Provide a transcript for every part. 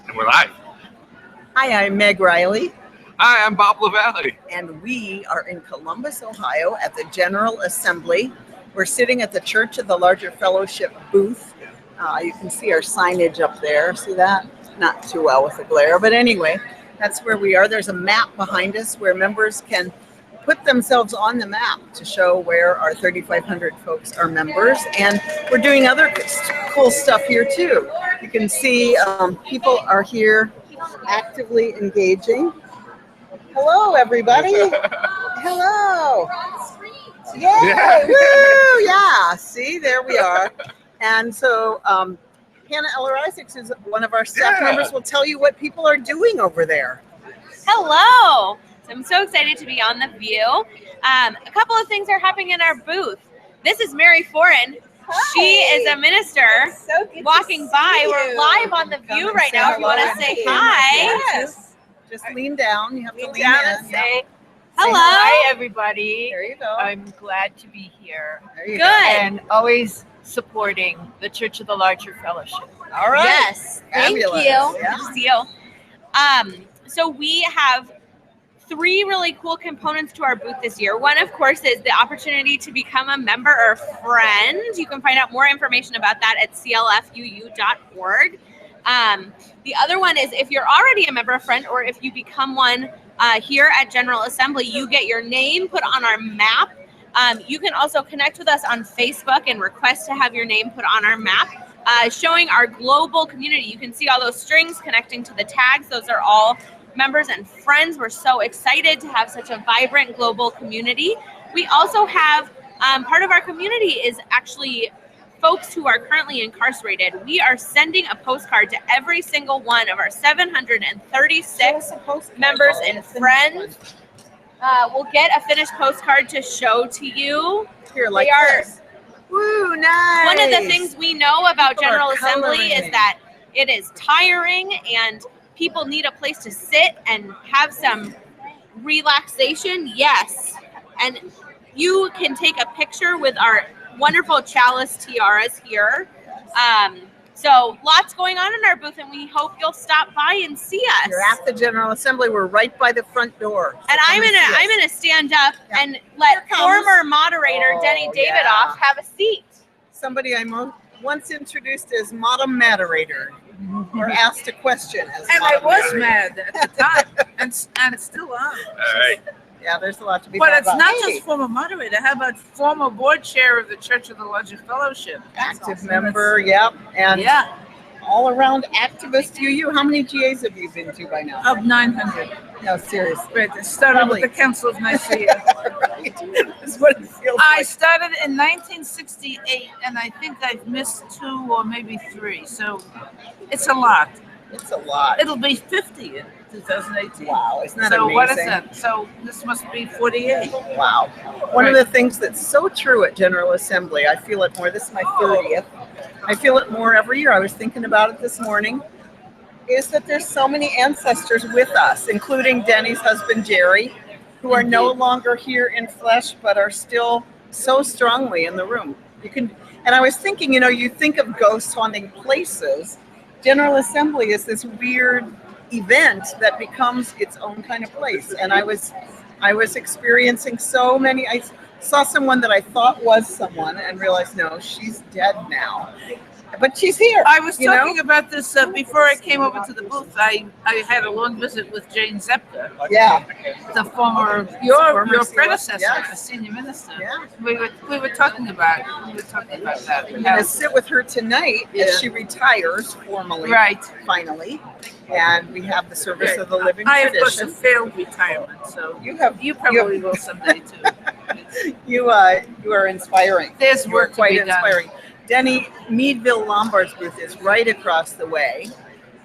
And we're live. Hi, I'm Meg Riley. Hi, I'm Bob LaVallee. And we are in Columbus, Ohio at the General Assembly. We're sitting at the Church of the Larger Fellowship booth. You can see our signage up there. See that? Not too well with the glare, but anyway, that's where we are. There's a map behind us where members can put themselves on the map to show where our 3,500 folks are members. And we're doing other cool stuff here too. You can see people are here actively engaging. Hello, everybody. Hello. Yay. Yeah. Woo. Yeah. See, there we are. And so Hannah Eller-Isaacs is one of our staff members. Will tell you what people are doing over there. Hello. So I'm so excited to be on the VUU. A couple of things are happening in our booth. This is Mary Foran. Hi. She is a minister walking by. We're live on the VUU right now. If you want to say hi. Yes. Just lean down. You have to lean down in. and say Hello. Hi, everybody. There you go. I'm glad to be here. There you Good. And always supporting the Church of the Larger Fellowship. go. All right. Yes. Thank Fabulous. you. Yeah. Good to see you. So we have 3 really cool components to our booth this year. One, of course, is the opportunity to become a member or friend. You can find out more information about that at CLFUU.org. The other one is if you're already a member or friend, or if you become one here at General Assembly, you get your name put on our map. You can also connect with us on Facebook and request to have your name put on our map, showing our global community. You can see all those strings connecting to the tags. Those are all members and friends. We're so excited to have such a vibrant global community. We also have part of our community is actually folks who are currently incarcerated. We are sending a postcard to every single one of our 736 members and friends. We'll get a finished postcard to show to you. Here, like They are- this. Woo, nice. One of the things we know about People are General Assembly coloring. is that it is tiring and people need a place to sit and have some relaxation. Yes. And you can take a picture with our wonderful chalice tiaras here. So lots going on in our booth, and we hope you'll stop by and see us. You're at the General Assembly. We're right by the front door. So And come see us. I'm gonna stand up Yeah. and let Here comes- former moderator Oh, Denny yeah. Davidoff have a seat. Somebody I once introduced as Madam Moderator, or asked a question as And I Madam was Moderator. mad at the time, and it's still on. All right. Yeah, there's a lot to be But thought it's about. not Hey, just former moderator. How about former board chair of the Church of the Larger Fellowship? active member, yep, and Yeah, all around activist VUU. How many GAs have you been to by now? of 900. No, seriously. Right, it started Probably. with the Council of Nicaea. Right. That's what it feels I like. started in 1968, and I think I've missed 2 or maybe 3. So it's a lot. It's a lot. It'll be 50 in 2018. Wow, isn't that So amazing? what is that? So this must be 48. Wow. One of the things that's so true at General Assembly, I feel it more, this is my 30th, I feel it more every year. I was thinking about it this morning, is that there's so many ancestors with us, including Denny's husband, Jerry, who are no longer here in flesh, but are still so strongly in the room. And I was thinking, you think of ghosts haunting places. General Assembly is this weird event that becomes its own kind of place. And I was experiencing so many. I saw someone that I thought was someone and realized, no, she's dead now. But she's here. I was you know? talking about this before I came over to the booth. I had a long visit with Jane Zepka, Yeah. the former your CLF, predecessor, yes. the senior minister. Yeah. We were talking about that. I'm going to sit with her tonight as she retires formally, Right. finally. And we have the service of the living I, of course, tradition. have failed retirement, so You probably will someday too. You are inspiring. There's You are work to quite be done. inspiring. Denny Meadville Lombard's booth is right across the way,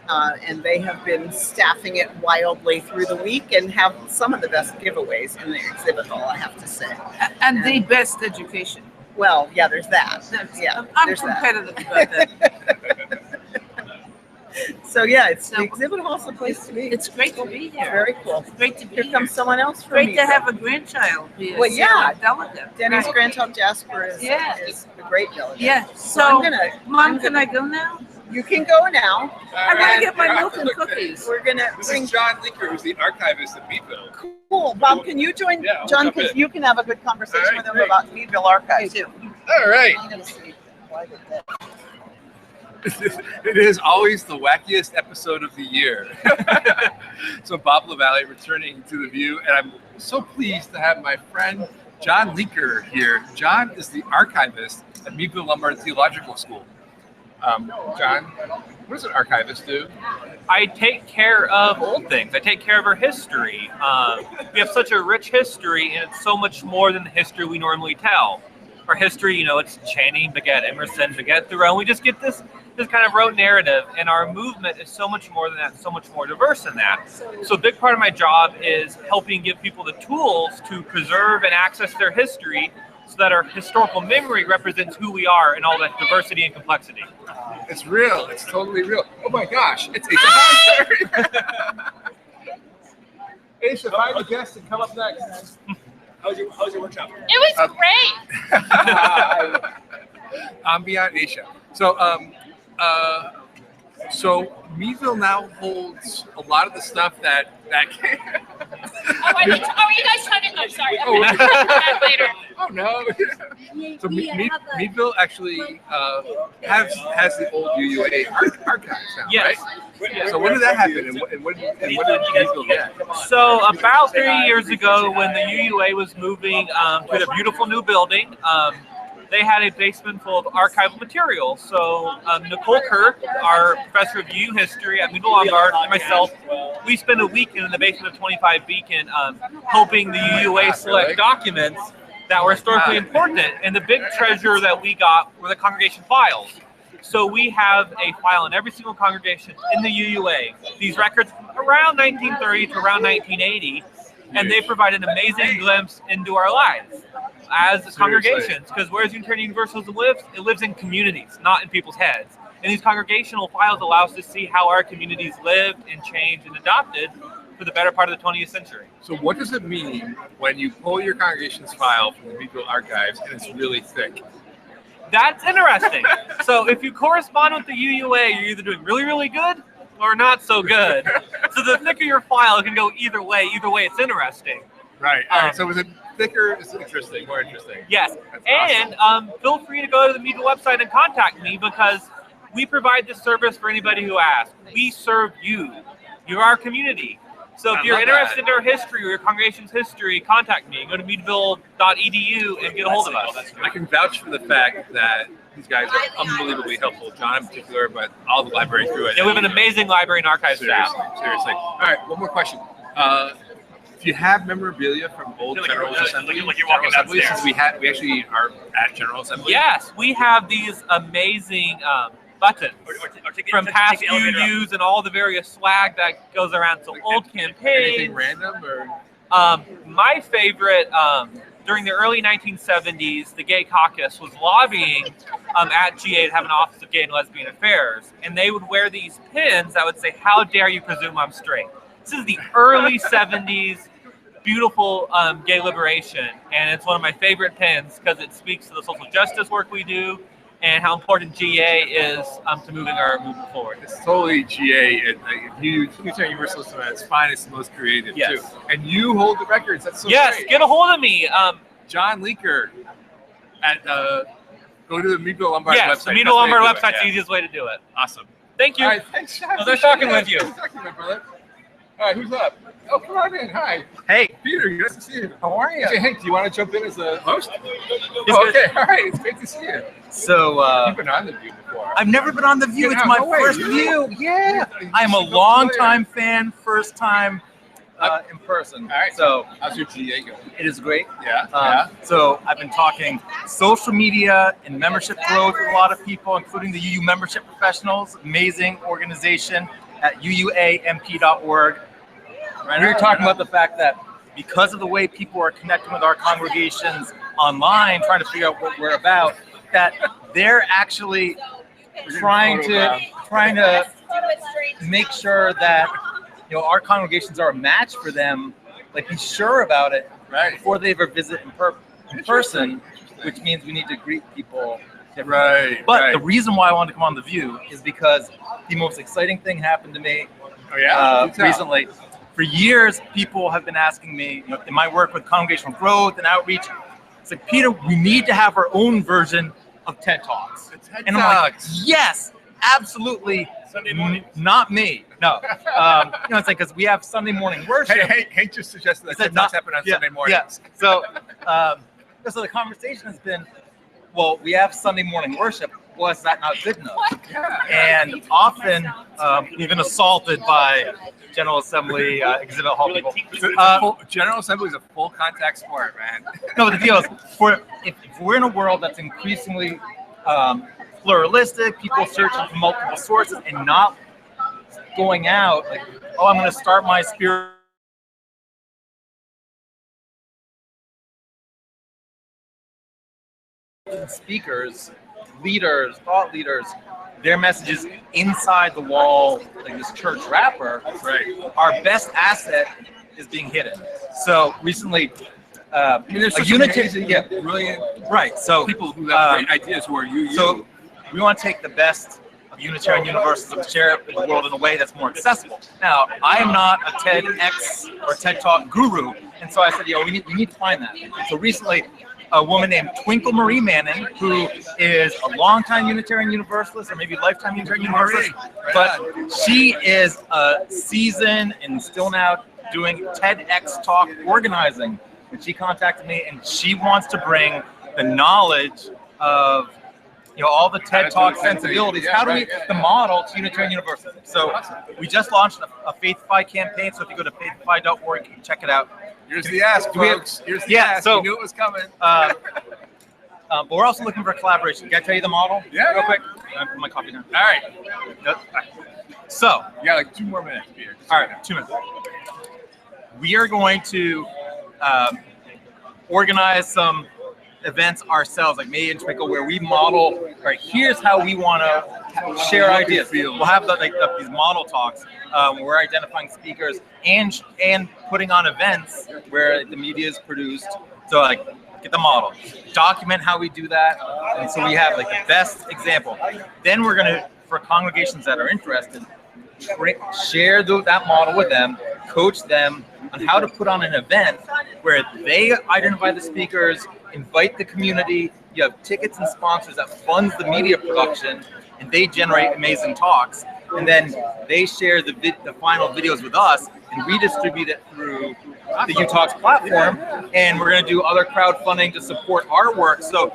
and they have been staffing it wildly through the week and have some of the best giveaways in the exhibit hall, I have to say. And the best education. Well, yeah, there's that. Yeah, I'm there's that. competitive about that. So yeah, the exhibit hall's the place to be. It's great to be here. Very cool. It's great to be Here here. comes someone else from Great me. to have a grandchild be a Well, yeah. delegate. Denny's grandchild Jasper is Yeah. a great delegate. Yeah. I'm So, gonna, Mom, can I go now? You can go now. I want to get my milk and cookies. We're gonna This bring. is John Leaker, who's the archivist at Meadville. Cool, Bob. Can you join Yeah, I'll John? jump Because in. you can have a good conversation All right, with him great. about Meadville Archives too. All right. I'm gonna see. Why did that? It is always the wackiest episode of the year. So Bob LaVallee returning to the VUU, and I'm so pleased to have my friend John Leaker here. John is the archivist at Meadville Lombard Theological School. John, what does an archivist do? I take care of old things. I take care of our history. We have such a rich history, and it's so much more than the history we normally tell. Our history, it's Channing, beget Emerson, beget Thoreau. We just get this kind of rote narrative, and our movement is so much more than that, so much more diverse than that. So a big part of my job is helping give people the tools to preserve and access their history so that our historical memory represents who we are in all that diversity and complexity. It's real. It's totally real. Oh my gosh, it's Aisha Hauser. Aisha, find the guest and come up next. How's your workshop? It was great. I'm beyond Aisha. So Meadville now holds a lot of the stuff that came. Are you guys trying to? I'm sorry. I'm Oh, going to that later. Oh no! So Meadville actually has the old VUUA archives now, Yes. right? So when did that happen, and what did Meadville get? So about 3 years ago, when the UUA was moving to the beautiful new building, they had a basement full of archival material. So Nicole Kirk, our professor of VUU history at Meadville Lombard, and myself, we spent a weekend in the basement of 25 Beacon helping the UUA select documents that were historically important. And the big treasure that we got were the congregation files. So we have a file in every single congregation in the UUA. These records around 1930 to around 1980, and they provide an amazing glimpse into our lives as congregations, because whereas Unitarian Universalism lives, it lives in communities, not in people's heads. And these congregational files allow us to see how our communities lived and changed and adopted for the better part of the 20th century. So what does it mean when you pull your congregation's file from the Meadville archives and it's really thick? That's interesting. So if you correspond with the UUA, you're either doing really, really good or not so good. So the thicker your file, it can go either way. Either way, it's interesting. Right. All right. So was it thicker? It's interesting. More interesting. Yes. That's And feel free to go to the Meadville website and contact me, because we provide this service for anybody who asks. We serve you. You're our community. So if I you're love interested that. in our history or your congregation's history, contact me. Go to meadville.edu and get a hold of us. I can vouch for the fact that these guys are unbelievably helpful. John in particular, but all the library through it. And we have an amazing library and archive staff. Seriously. All right. One more question. Do you have memorabilia from old General Assembly? like you're walking General Assembly, downstairs. since we actually are at General Assembly. Yes, we have these amazing buttons from past VUUs and all the various swag that goes around. So old Anything campaigns. random or? My favorite, during the early 1970s, the Gay Caucus was lobbying at GA to have an Office of Gay and Lesbian Affairs. And they would wear these pins that would say, "How dare you presume I'm straight?" This is the early 70s, beautiful gay liberation. And it's one of my favorite pins because it speaks to the social justice work we do and how important GA is to moving forward. It's totally GA and Unitarian Universalism at its finest, and most creative Yes. too. And you hold the records. That's so Yes, great. get a hold of me. John Leaker at go to the Meadville Lombard Yes, website. the Meadville Lombard That's website's the yeah. easiest way to do it. Awesome. Thank you. All right, thanks, John. Well, they're talking with you. Nice talking, my brother. All right, who's up? Oh, come on in. Hi, Hey, Peter. Nice to see you. how are you? Hey, Hank, do you want to jump in as a host? It's Oh, good. okay, all right. It's great to see you. So, You've been on the view before. I've never been on The VUU. Get It's out. my No way, first really? VUU. Yeah. You I'm a should go long-time fan, first time in person. All right. So, How's your GA going? it is great. Yeah. So, I've been talking social media and membership growth with a lot of people, including the UU membership professionals. Amazing organization at uuamp.org. We were talking about the fact that because of the way people are connecting with our congregations online, trying to figure out what we're about, that they're actually trying to make sure that our congregations are a match for them, like be sure about it Right. before they ever visit in person, which means we need to greet people Right. But right. the reason why I wanted to come on The VUU is because the most exciting thing happened to me Oh yeah. Do tell. recently. For years, people have been asking me, in my work with congregational growth and outreach, it's like, Peter, we need to have our own version of TED Talks. The TED And I'm like, Talks. yes, absolutely. Sunday morning. Not me. No. It's like, because we have Sunday morning worship. Hank just suggested that Is it TED Talks not- happen on yeah, Sunday mornings. Yeah. So the conversation has been, well, we have Sunday morning worship. Well, is that not good enough? And often we've been assaulted by General Assembly exhibit hall people. General Assembly is a full contact sport, man. No, but the deal is, if we're in a world that's increasingly pluralistic, people searching for multiple sources and not going out like, oh, I'm going to start my spirit. Speakers, leaders, thought leaders, their messages inside the wall, like this church wrapper, Right. our best asset is being hidden. So recently, There's a such unitary, amazing, yeah, brilliant right. So people who have great ideas who are you. So we want to take the best of Unitarian Universalism and share it with the world in a way that's more accessible. Now, I am not a TEDx or TED Talk guru, and so I said, we need to find that. And so recently, a woman named Twinkle Marie Manning, who is a longtime Unitarian Universalist, or maybe lifetime Unitarian Universalist, but she is a seasoned and still now doing TEDx Talk organizing. And she contacted me, and she wants to bring the knowledge of all the TED Talk sensibilities. How do we the model to Unitarian Universalism? So we just launched a Faithify campaign. So if you go to faithify.org, you can check it out. Here's the ask, folks. Here's the ask. So you knew it was coming. But we're also looking for collaboration. Can I tell you the model? Yeah. Real quick. I put my coffee down. All right. Nope. So, You got like 2 more minutes, Peter. all right, 2 minutes. We are going to organize some events ourselves, like me and Twinkle, where we model, all right, here's how we want to share ideas. We'll have these model talks where we're identifying speakers and putting on events where the media is produced. So like, get the model, document how we do that. And so we have like the best example. Then we're going to, for congregations that are interested, share that model with them, coach them on how to put on an event where they identify the speakers, invite the community, you have tickets and sponsors that funds the media production, and they generate amazing talks. And then they share the final videos with us, and we distribute it through the VUU Talks platform. And we're going to do other crowdfunding to support our work. So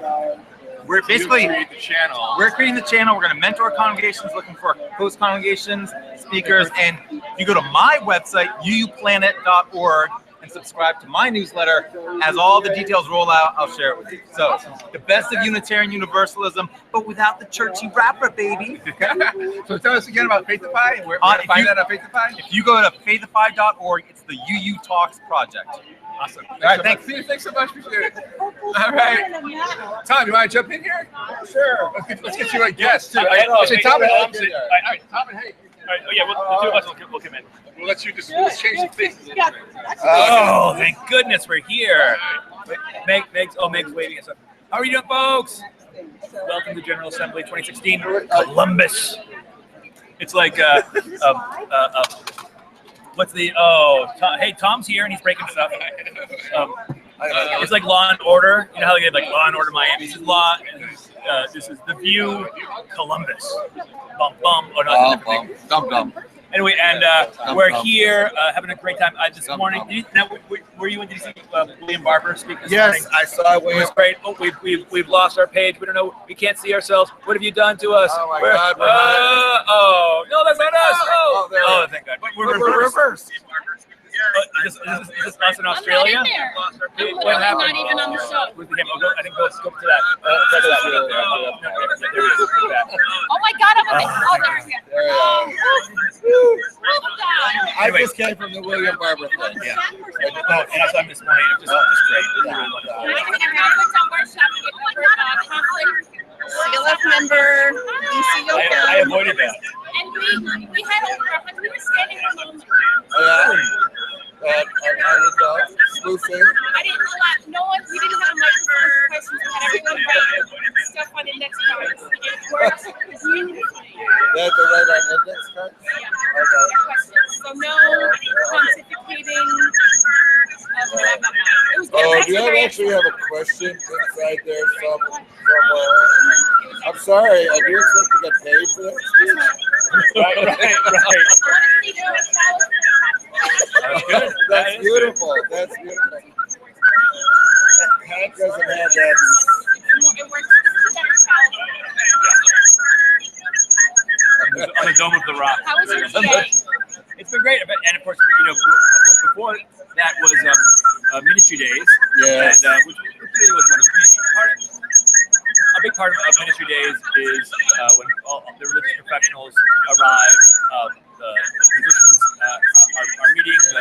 we're basically create the channel. We're creating the channel. We're going to mentor congregations, looking for host congregations, speakers. And if you go to my website, vuuplanet.org, and subscribe to my newsletter, as all the details roll out, I'll share it with you. So the best of Unitarian Universalism, but without the churchy wrapper, baby. So tell us again about Faithify. Where to find that on Faithify? If you go to faithify.org, it's the VUU Talks project. Awesome. All right, thanks. Thanks so much. Appreciate it. All right. Tom, you want to jump in here? Sure. Let's get you a guest, too. Actually, Tom and Hank. All right, Tom and Hank. All right, the 2 of us will come in. We'll let you just let's change the faces. Oh, thank goodness we're here. Meg's waving us up. How are you doing, folks? Welcome to General Assembly 2016, Columbus. It's like, what's the, hey, Tom's here and he's breaking stuff. It's like Law and Order. You know how they get like Law and Order Miami? This is Law, this is the VUU Columbus. Bum, bum. Oh, no, it's a different thing. Dum, dum. Anyway, and we're here having a great time. This morning, were you in? Did you see William Barber speak this morning? Yes, I saw It William. was great. Oh, we've lost our page. We don't know. We can't see ourselves. What have you done to us? Oh my God! Oh no, that's not us. Oh, there we go. Thank God. We're reversed. Is this us in Australia? What happened? Not even on the show. With him. I think go to that. There he is. Look at that. Oh my God! Oh, there's him. I just came from the William Barber thing. Yeah. No, and I saw him this morning. It was just great. It was really wonderful. CLF member, DCO I avoided that. And we had over 100. We were standing alone. Smooth thing. I no one, we didn't have a microphone for questions. We had everyone write stuff on index cards. It worked beautifully. They have to write on index cards? Yeah. Okay. Questions. So no pontificating of blah, blah, blah. It was good. Oh, It was do you very actually have a question inside there somewhere? I'm sorry, I do expect to get paid for that speech. Right. That's good. That's beautiful. That's beautiful. Hank doesn't have that. It works. On the Dome of the Rock. How was your TA? It's been great, and of course, before that was Ministry Days, Yeah. and which really was wonderful. A big part of Ministry Days is when all the religious professionals arrive, the musicians are meeting, the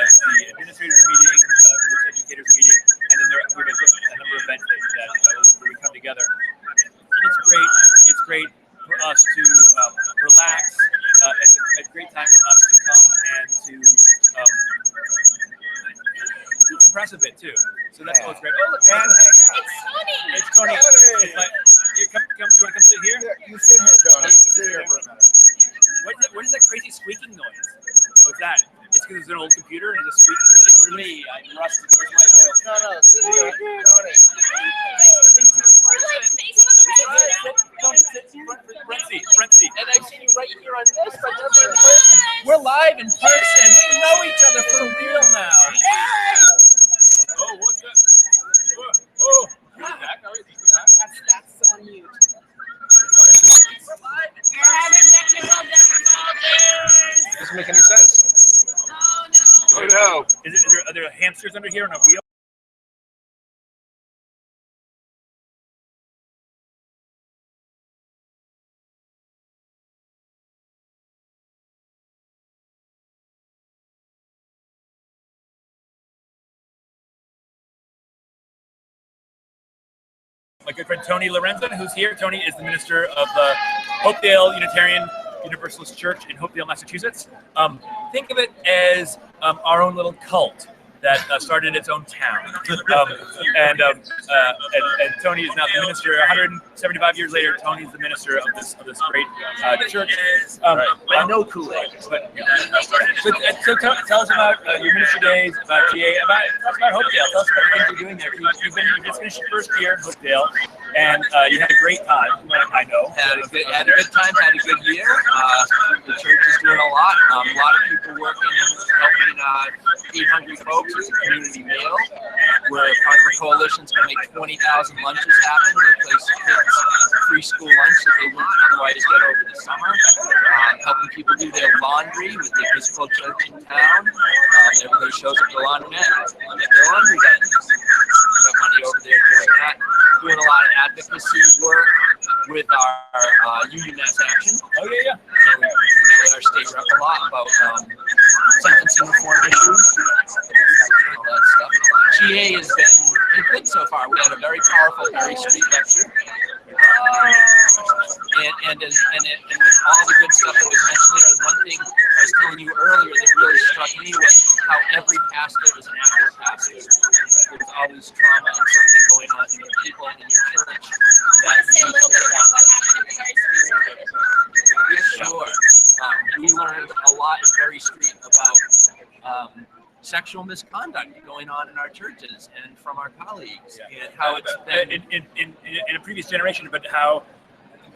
administrators are meeting, the religious educators are meeting, and then we have a number of events that we come together. And it's great. It's great for us to relax. It's a great time for us to come and to decompress a bit too. So that's always great. Oh, look, It's Tony. it's Tony. You want to come sit here? Yeah, you sit here, Tony. Sit here for a minute. What is that crazy squeaking noise? What's that? It's because there's an old computer and it's a squeaking noise. It's me. I'm rusted. Where's my oil? No, sit here, Tony. Front seat. And I've seen you right here on this, but never in person. We're live in person. We know each other for real now. Oh, what's that? Oh. That's on mute. You're having technical difficulties. Doesn't make any sense. Oh no. Oh no. Are there hamsters under here on a wheel? My good friend Tony Lorenzen, who's here. Tony is the minister of the Hopedale Unitarian Universalist Church in Hopedale, Massachusetts. Think of it as our own little cult that started its own town. And Tony is now the minister. 175 years later, Tony's the minister of this great church. I know Kool-Aid. So tell us about your ministry days, about GA, tell us about Hopedale. Tell us about the things you're doing there. You just finished your first year in Hopedale, and you had a great time. I know. Had a good time, had a good year. The church is doing a lot of people working, helping feed hungry folks as a community meal. We're part of a coalition that's going to make 20,000 lunches happen to replace kids' free school lunch that they wouldn't otherwise get over the summer. Helping people do their laundry with the Episcopal Church in town. Everybody shows up to the laundromat and get their laundry done. Got money over there doing that. Doing a lot of advocacy work with our Union Mass Action. Oh, yeah. And we met with our state rep a lot about sentencing reform issues, all that stuff. GA has been good so far. We had a very powerful Peirce Street lecture. And with all the good stuff that was mentioned there, one thing I was telling you earlier that really struck me was how every pastor is an active pastor. There's always trauma and something going on in the people in your church. Say a little bit about what happened in Peirce. Sure. We learned a lot at Perry Street about sexual misconduct going on in our churches and from our colleagues, and how it's been in a previous generation, but how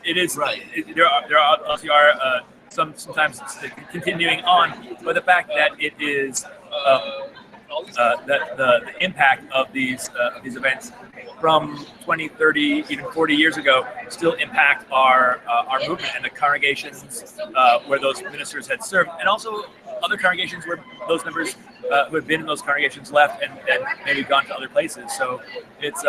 it is right. There obviously are sometimes it's continuing on, but the fact that it is that the impact of these events from 20, 30, even 40 years ago still impact our movement and the congregations where those ministers had served, and also other congregations where those members who had been in those congregations left and maybe gone to other places. So it's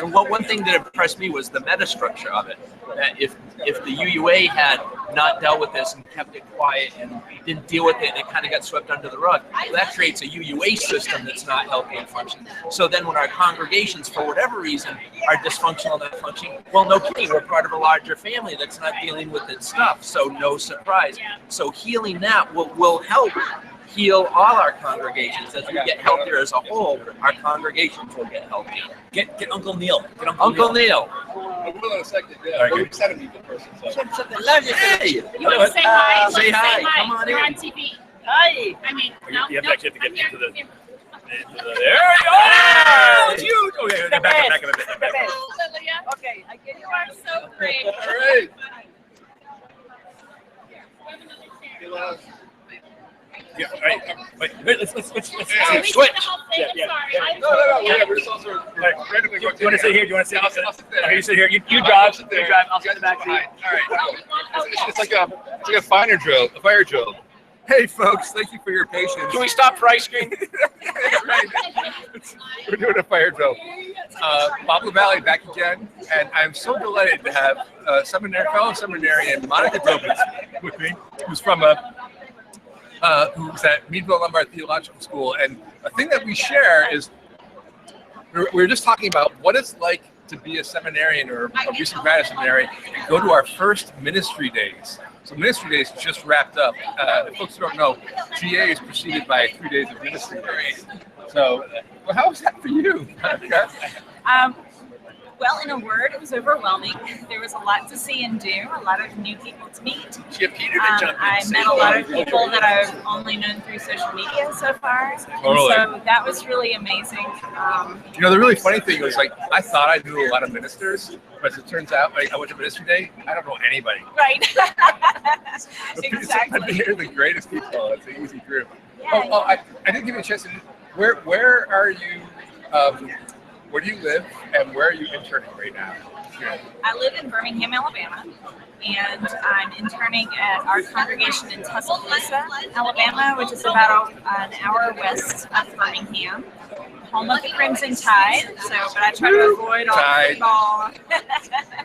one thing that impressed me was the metastructure of it. That if the UUA had not dealt with this and kept it quiet and didn't deal with it and it kind of got swept under the rug, well, that creates a UUA system that's not healthy and functioning. So then when our congregations, for whatever reason, are dysfunctional and not functioning, well, no kidding, we're part of a larger family that's not dealing with its stuff. So no surprise. So healing that will help heal all our congregations. As we get healthier as a whole, our congregations will get healthier. Get Uncle Neil. Get Uncle Neil. I will in a second. Yeah, we're excited to meet the person. So. Hey, You want to say hi? Say hi. Come on You're in. on TV. Hi. I mean, You have to actually get into the. There There you go! It's huge! Okay, back up a bit. Lilia. Okay, I get You are so great. All right. Yeah, all right. Wait, let's Oh, we switch. did the whole thing. Yeah. I'm sorry. No. We're just also randomly. Do you want to sit here? Do you want to sit? I'll sit there. Okay, you sit here. You drive. You drive. I'll sit in the back seat. All right. It's like a fire drill. Hey, folks, thank you for your patience. Can we stop for ice cream? Right. We're doing a fire drill. Bob LaVallee back again, and I'm so delighted to have fellow seminarian Monica Dobitz with me, who's from who's at Meadville Lombard Theological School. And a thing that we share is we're just talking about what it's like to be a seminarian or a recent grad seminary and go to our first ministry days. So ministry days just wrapped up. If folks who don't know, GA is preceded by 3 days of ministry days. So, well, how was that for you? Well, in a word, it was overwhelming. There was a lot to see and do, a lot of new people to meet. I met a lot of people that I've only known through social media so far. Totally. So that was really amazing. You know, the really funny thing was, like, I thought I knew a lot of ministers, but as it turns out, like, I went to ministry day, I don't know anybody. Right. Exactly. They're the greatest people. It's an easy group. Yeah, I didn't give you a chance to. Where are you? Where do you live, and where are you interning right now? I live in Birmingham, Alabama, and I'm interning at our congregation in Tuscaloosa, Alabama, which is about an hour west of Birmingham, home of the Crimson Tide. So, but I try to avoid all Tide. football. I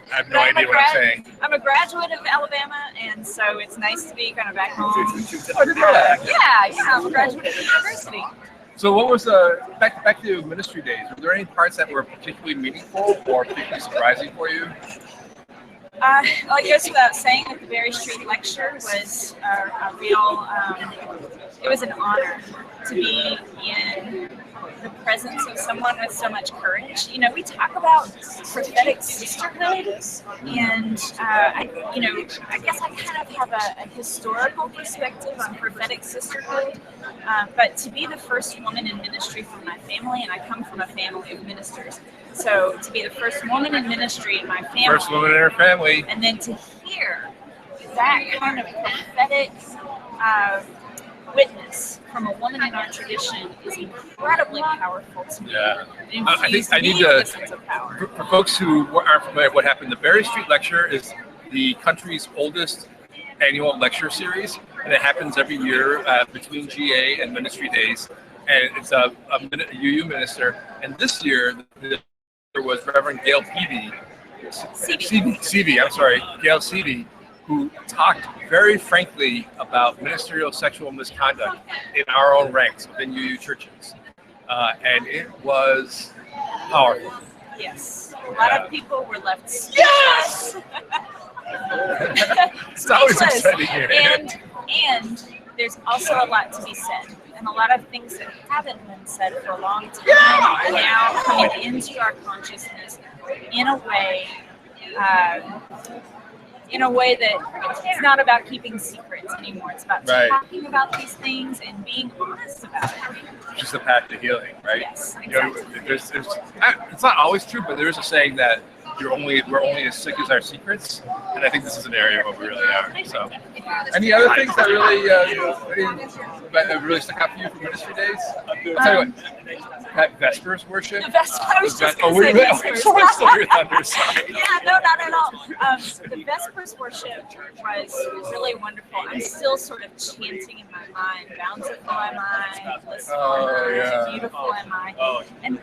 have no idea what I'm saying. I'm a graduate of Alabama, and so it's nice to be kind of back home. I didn't know that. Yeah, I'm a graduate of the university. So what was back to ministry days? Were there any parts that were particularly meaningful or particularly surprising for you? Well, it goes without saying that the Berry Street lecture was a real, it was an honor to be in the presence of someone with so much courage. You know, we talk about prophetic sisterhood, and I guess I kind of have a historical perspective on prophetic sisterhood, but to be the first woman in ministry from my family, and I come from a family of ministers, so to be the first woman in ministry in my family, First woman in her family, and then to hear that kind of prophetic witness from a woman in our tradition is incredibly powerful to me. Yeah. It I think I need infused me with to, a sense of power. for folks who aren't familiar with what happened, the Berry Street Lecture is the country's oldest annual lecture series, and it happens every year between GA and ministry days, and it's a UU minister, and this year there was Reverend Gail Peavy, Gail Seavey, who talked very frankly about ministerial sexual misconduct in our own ranks within UU churches. And it was powerful. Yes. A lot of people were left speechless. Yes! It's always Speechless. exciting here. And there's also a lot to be said. And a lot of things that haven't been said for a long time are now coming into our consciousness in a way that it's not about keeping secrets anymore. It's about talking about these things and being honest about it. Just a path to healing, right? Yes, You know, exactly. it's not always true, but there is a saying that we're only as sick as our secrets, and I think this is an area where we really are. So, any other things that really stuck out for you from ministry days? I'll tell you what, that Vespers worship. The Vespers. I was just Oh, going to wait, say Vespers. I stole your thunder. Sorry. Yeah, no, not at all. The Vespers worship was really wonderful. I'm still sort of chanting in my mind, bountiful am I, blissful am I, beautiful am I. And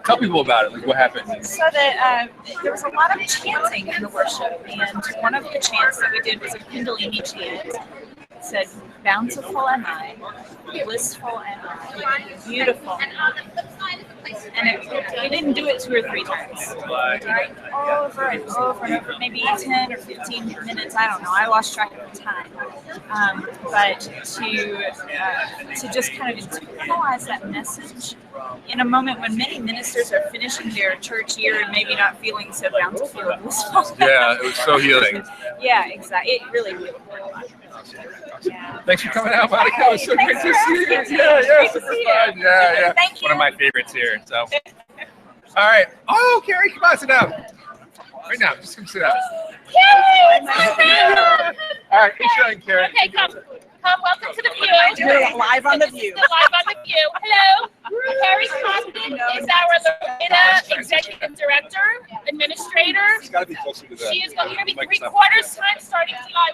Tell people about it. Like, what happened? so that there was a lot of chanting in the worship, and one of the chants that we did was a Kundalini chant. It said, bountiful am I, blissful am I, beautiful am I. And we didn't do it 2 or 3 times. Right? Over and over and over, maybe 10 or 15 minutes. I don't know. I lost track of the time. But to just kind of internalize that message in a moment when many ministers are finishing their church year and maybe not feeling so bountiful and blissful. Yeah, it was so healing. Yeah, exactly. It really, really worked a lot. Yeah. Thanks for coming out, Monica. It was so great to see you. Yeah, super fun. Yeah. Thank you. One of my favorites here. So, all right. Oh, Carrie, come on, sit down. Right now, just come sit down. Yay! All right, Aisha and Carrie. Okay, come. Welcome to the VUU. You're live on the VUU. Live on the VUU. Hello. Carrie Condon is our Loretta Executive Director, Administrator. It's got to be closer to that. She is going to be 3/4 time starting July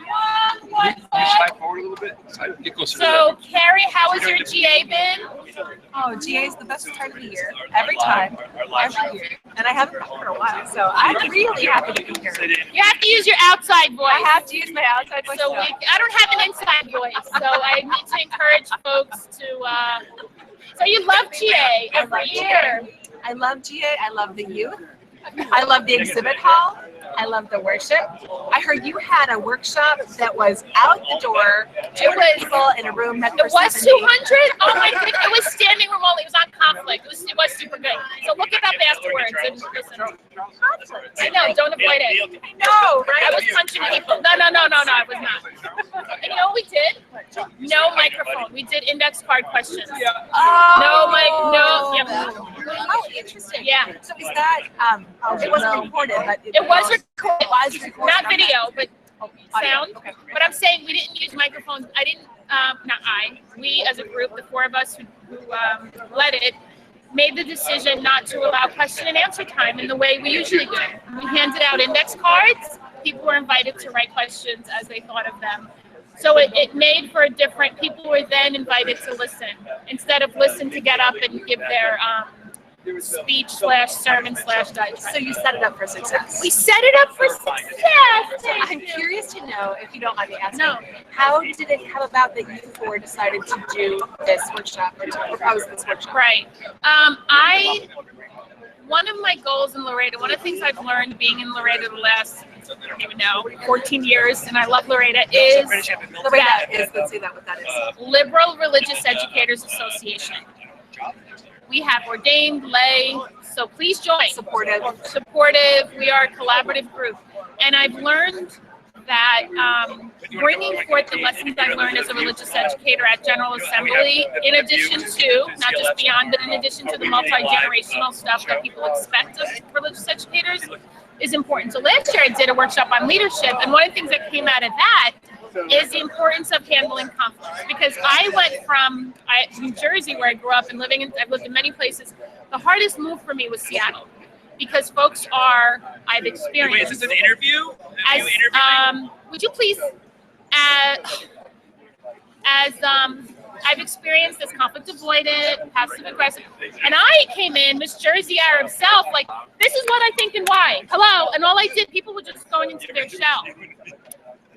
1. Can you slide forward a little bit? Get closer to So, Carrie, how has your GA been? Oh, GA is the best time of the year, every time, every year. And I haven't been for a while, so I'm really happy to be here. You have to use your outside voice. I have to use my outside voice. So I don't have an inside voice, so I need to encourage folks to. So you love GA every year. I love GA. I love the youth. I love the exhibit hall. I love the worship. I heard you had a workshop that was out the door, 200 people in a room meant for 70. It was 200? Oh my goodness, it was standing room only. It was on Conflict. It was super good. So look it up afterwards and listen. Conflict. I know, don't avoid it. I know, right? I was punching people. No, I was not. And you know what we did? No microphone. We did index card questions. Oh. Yeah. Oh, interesting. Yeah. So is that, it wasn't recorded, but It was recorded. Not Okay. video, but sound. Okay. But I'm saying we didn't use microphones. We as a group, the 4 of us who led it, made the decision not to allow question and answer time in the way we usually do. We handed out index cards. People were invited to write questions as they thought of them. So it made for a different, people were then invited to listen instead of listen to get up and give their speech/sermon/digest. So you set it up for success. We set it up for success. I'm curious to know, if you don't mind me asking, No. how did it come about that you 4 decided to do this workshop or to propose this workshop? Right. One of my goals in Laredo, one of the things I've learned being in Laredo the last, I don't even know, 14 years, and I love Laredo, is Let's say that what that is. Liberal Religious Educators Association. We have ordained lay, so please join. Supportive. We are a collaborative group. And I've learned that bringing forth the lessons I've learned as a religious educator at General Assembly, in addition to, not just beyond, but in addition to the multi-generational stuff that people expect of religious educators, is important. So last year I did a workshop on leadership, and one of the things that came out of that is the importance of handling conflict. Because I went from New Jersey, where I grew up, and I've lived in many places. The hardest move for me was Seattle, because folks I've experienced. Wait, is this an interview? Would you please, I've experienced this conflict avoidant, passive aggressive, and I came in, Miss Jersey Arab self, like, this is what I think and why. Hello, and all I did, people were just going into their shell.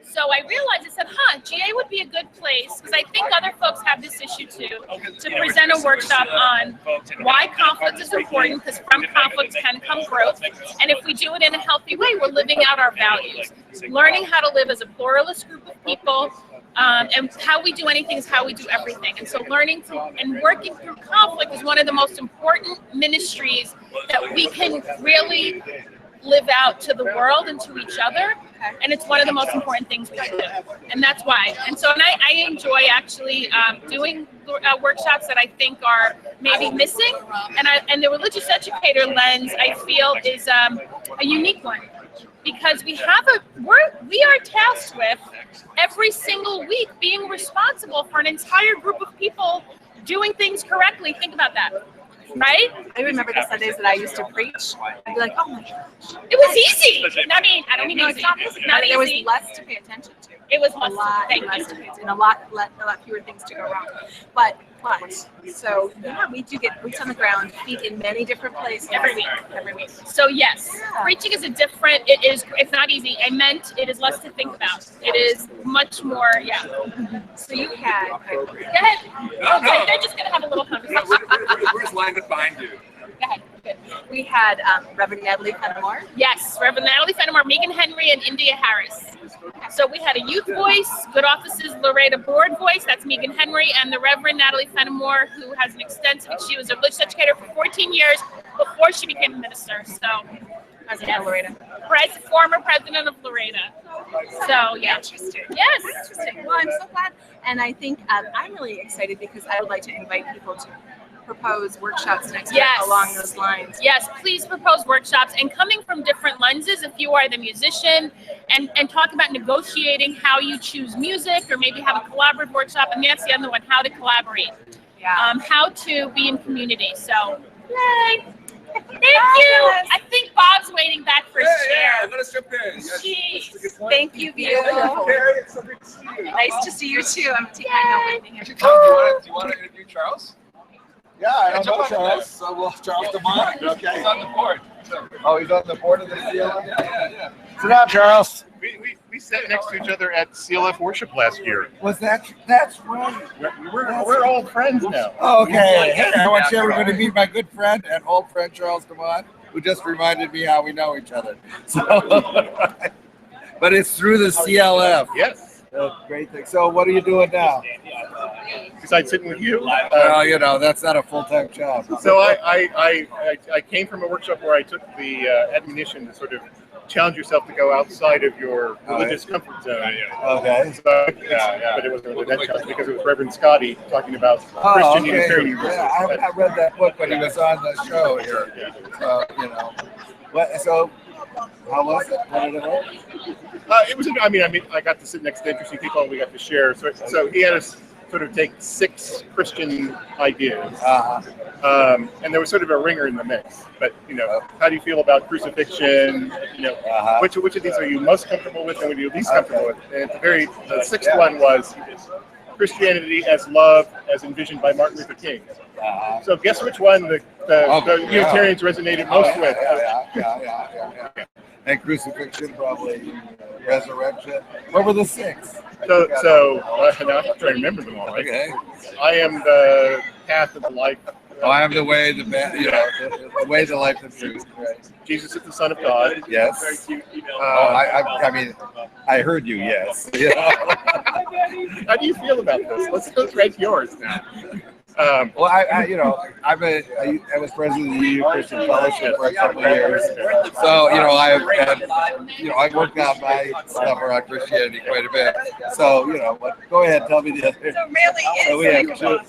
So I realized, I said, GA would be a good place, because I think other folks have this issue too, to present a workshop on why conflict is important, because from conflict can come growth. And if we do it in a healthy way, we're living out our values. Learning how to live as a pluralist group of people, and how we do anything is how we do everything. And so learning and working through conflict is one of the most important ministries that we can really live out to the world and to each other. And it's one of the most important things we can do. And that's why. And so I enjoy actually doing workshops that I think are maybe missing. And the religious educator lens, I feel, is a unique one. Because we are tasked with every single week being responsible for an entire group of people doing things correctly. Think about that. Right? I remember the Sundays that I used to preach. I'd be like, oh my gosh. It was easy. I mean, I don't mean easy. Not easy. There was less to pay attention to. It was a lot less to pay attention, and a lot fewer things to go wrong. But so yeah, we do get boots on the ground, feet in many different places every week. So yes, preaching is it's not easy. I meant it is less to think about. It is much more, So you had, go ahead. Okay, they're just gonna have a little conversation. We're just lined up behind you. Go ahead. Good. We had Reverend Natalie Fenimore. Yes, Reverend Natalie Fenimore, Megan Henry, and India Harris. So we had a youth voice, Good Offices Loretta Board voice, that's Megan Henry, and the Reverend Natalie Fenimore, who has an extensive, she was a religious educator for 14 years before she became a minister. So, President of Loretta. Former president of Loretta. So, yeah. Interesting. Yes. Interesting. Well, I'm so glad. And I think I'm really excited because I would like to invite people to propose workshops next year along those lines. Yes, please propose workshops, and coming from different lenses, if you are the musician, and talk about negotiating how you choose music, or maybe have a collaborative workshop, and that's the other one, how to collaborate. Yeah. How to be in community. So, yay! Thank you. I think Bob's waiting back for his share. Let us jump in. Jeez. Thank you, VUU. It's so good to see you. Nice to see you too. I'm taking my note here. Do you want to interview Charles? Yeah, I don't jump know on Charles. So we'll Charles DeMont. Okay. He's on the board. Oh, he's on the board of the CLF? Yeah. Sit down, Charles. We sat next to each other at CLF worship last year. Was that's right. We're old friends now. Okay. I want you everybody to meet my good friend and old friend Charles DeMont, who just reminded me how we know each other. So, but it's through the CLF. Yes. Great thing. So what are you doing now? Besides sitting with you? Well, you know, that's not a full-time job. So I came from a workshop where I took the admonition to sort of challenge yourself to go outside of your religious comfort zone. Okay. So, but it wasn't really that challenge because it was Reverend Schade talking about Christian Unitarian Universalism. Yeah, I read that book when he was on the show here. So, you know. So how was it? What did it work? It was. I mean, I got to sit next to interesting people, and we got to share. So he had us sort of take 6 Christian ideas, and there was sort of a ringer in the mix. But you know, how do you feel about crucifixion? You know, which of these are you most comfortable with, and which are you least comfortable with? And the 6th one was Christianity as love, as envisioned by Martin Luther King. So guess which one the Unitarians resonated most with? Yeah. And crucifixion, probably resurrection. What were the 6? So now I'm trying to remember them all. Right? Okay. I am the path of the life. I am the way, the way, the life, the truth. Right. Jesus is the Son of God. Yes. I mean, I heard you. Yes. How do you feel about this? Let's go right yours now. Well, I was president of the VUU Christian Fellowship for a couple of years, so I worked out my stuff around Christianity quite a bit. So go ahead, tell me the other. So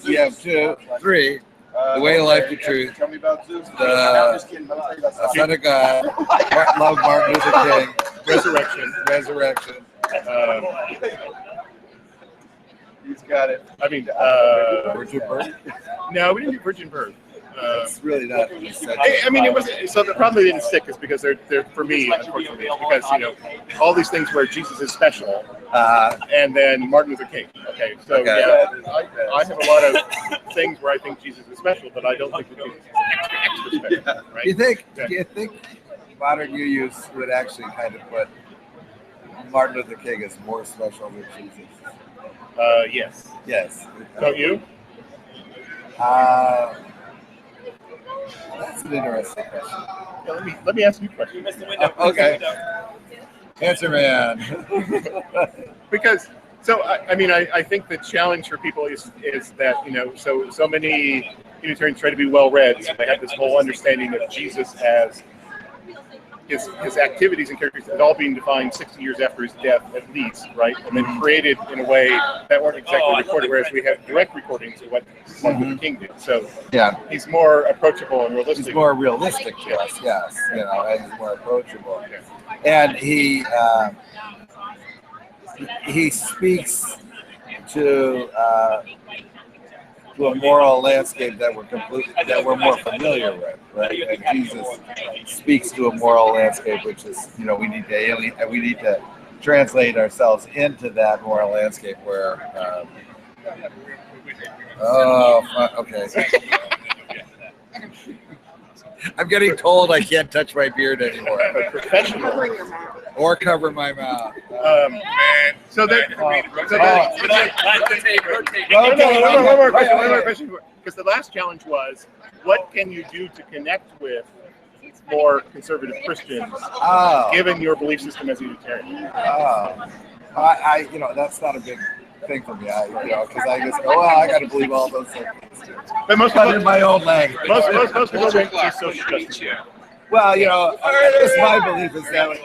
we have two, 3. The way, life, the truth. The Son of God. Love Martin Luther King. Resurrection. He's got it. I mean, Virgin Birth? No, we didn't do Virgin Birth. It's really not. I mean, it was so the problem they didn't stick is because they're for me, unfortunately, it's because all these things where Jesus is special, and then Martin Luther King. Okay, so yeah, I have a lot of things where I think Jesus is special, but I don't think that Jesus is extra special. Right? Do you think modern VUUs would actually kind of put Martin Luther King as more special than Jesus? Yes. Yes. Don't you? That's an interesting question. Yeah, let me ask you a question. Okay. Answer, man. Because I think the challenge for people is that so many Unitarians try to be well read, so they have this whole understanding of Jesus as his activities and characters had all been defined 60 years after his death at least, right? And then created in a way that weren't exactly recorded, whereas we have direct recordings of what Martin Luther King did. So he's more approachable and realistic. He's more realistic, yes, and he's more approachable. And he speaks to a moral landscape that we're more familiar with, right? And Jesus speaks to a moral landscape, which is, we need to translate ourselves into that moral landscape where. Okay. I'm getting told I can't touch my beard anymore. or cover my mouth. So then, rotate. One more question. Because the last challenge was, what can you do to connect with more conservative Christians, given your belief system as a Unitarian? That's not a big thing for me. Because I just go, well, I got to believe all those things. But most people in my own language. Most people don't see social justice. Well, just my belief is that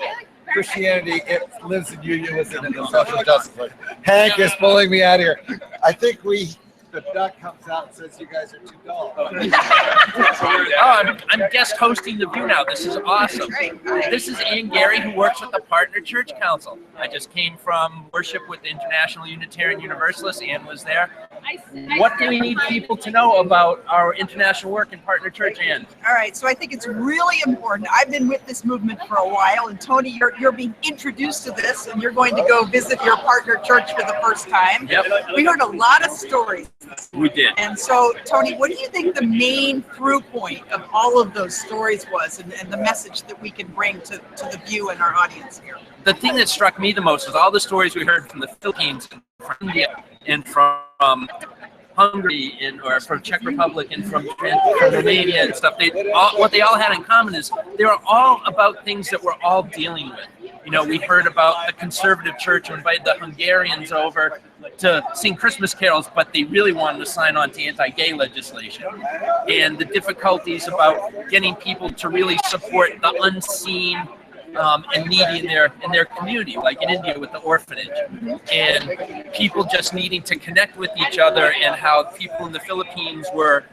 Christianity, it lives in unionism and in social justice. Hank is pulling me out here. I think the duck comes out and says, you guys are too dull. I'm guest hosting the VUU now. This is awesome. This is Ian Gary, who works with the Partner Church Council. I just came from worship with the International Unitarian Universalists. Ian was there. What do we need people to know about our international work in Partner Church, Ian? All right, so I think it's really important. I've been with this movement for a while, and Tony, you're being introduced to this, and you're going to go visit your partner church for the first time. Yep. We heard a lot of stories. We did. And so, Tony, what do you think the main through point of all of those stories was, and the message that we can bring to the VUU and our audience here? The thing that struck me the most was all the stories we heard from the Philippines, from India, and from Hungary, or from Czech Republic, and from Romania and stuff. What they all had in common is they were all about things that we're all dealing with. We heard about the conservative church who invited the Hungarians over to sing Christmas carols, but they really wanted to sign on to anti-gay legislation. And the difficulties about getting people to really support the unseen and needy in their community, like in India with the orphanage, and people just needing to connect with each other, and how people in the Philippines were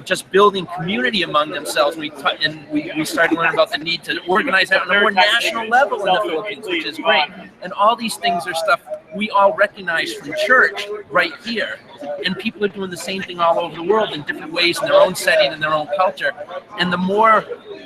just building community among themselves. We started learning about the need to organize that on a more national level in the Philippines, which is great. And all these things are stuff we all recognize from church right here. And people are doing the same thing all over the world in different ways, in their own setting and their own culture. And the more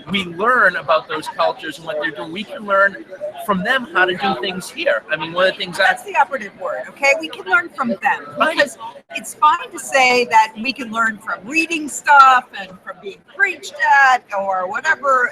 we learn about those cultures and what they're doing, we can learn from them how to do things here. I mean, one of the things that's the operative word, okay? We can learn from them, because it's fine to say that we can learn from reading stuff and from being preached at or whatever,